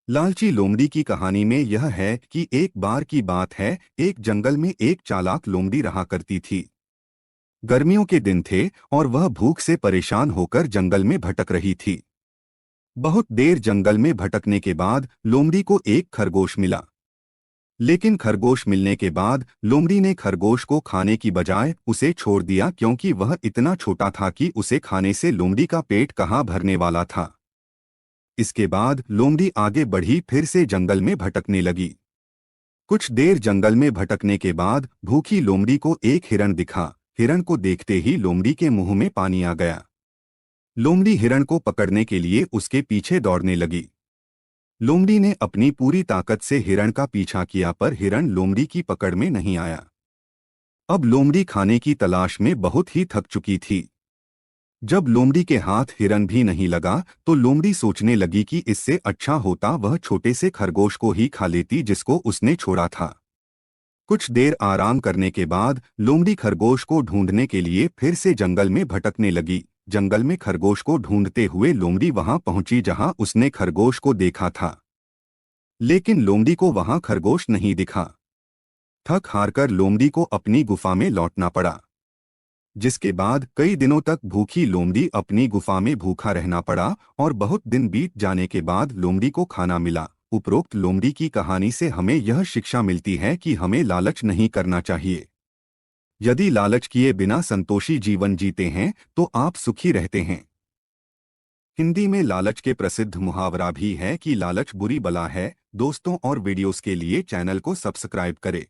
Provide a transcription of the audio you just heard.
लालची लोमड़ी की कहानी में यह है कि एक बार की बात है, एक जंगल में एक चालाक लोमड़ी रहा करती थी। गर्मियों के दिन थे और वह भूख से परेशान होकर जंगल में भटक रही थी। बहुत देर जंगल में भटकने के बाद लोमड़ी को एक खरगोश मिला। लेकिन खरगोश मिलने के बाद लोमड़ी ने खरगोश को खाने की बजाय उसे छोड़ दिया, क्योंकि वह इतना छोटा था कि उसे खाने से लोमड़ी का पेट कहाँ भरने वाला था। इसके बाद लोमड़ी आगे बढ़ी, फिर से जंगल में भटकने लगी। कुछ देर जंगल में भटकने के बाद भूखी लोमड़ी को एक हिरण दिखा। हिरण को देखते ही लोमड़ी के मुंह में पानी आ गया। लोमड़ी हिरण को पकड़ने के लिए उसके पीछे दौड़ने लगी। लोमड़ी ने अपनी पूरी ताकत से हिरण का पीछा किया, पर हिरण लोमड़ी की पकड़ में नहीं आया। अब लोमड़ी खाने की तलाश में बहुत ही थक चुकी थी। जब लोमड़ी के हाथ हिरन भी नहीं लगा तो लोमड़ी सोचने लगी कि इससे अच्छा होता वह छोटे से खरगोश को ही खा लेती जिसको उसने छोड़ा था। कुछ देर आराम करने के बाद लोमड़ी खरगोश को ढूंढने के लिए फिर से जंगल में भटकने लगी। जंगल में खरगोश को ढूंढते हुए लोमड़ी वहां पहुंची जहां उसने खरगोश को देखा था। लेकिन लोमड़ी को वहां खरगोश नहीं दिखा। थक हारकर लोमड़ी को अपनी गुफा में लौटना पड़ा, जिसके बाद कई दिनों तक भूखी लोमड़ी अपनी गुफा में भूखा रहना पड़ा और बहुत दिन बीत जाने के बाद लोमड़ी को खाना मिला। उपरोक्त लोमड़ी की कहानी से हमें यह शिक्षा मिलती है कि हमें लालच नहीं करना चाहिए। यदि लालच किए बिना संतोषी जीवन जीते हैं तो आप सुखी रहते हैं। हिंदी में लालच के प्रसिद्ध मुहावरा भी है कि लालच बुरी बला है। दोस्तों और वीडियोस के लिए चैनल को सब्सक्राइब करें।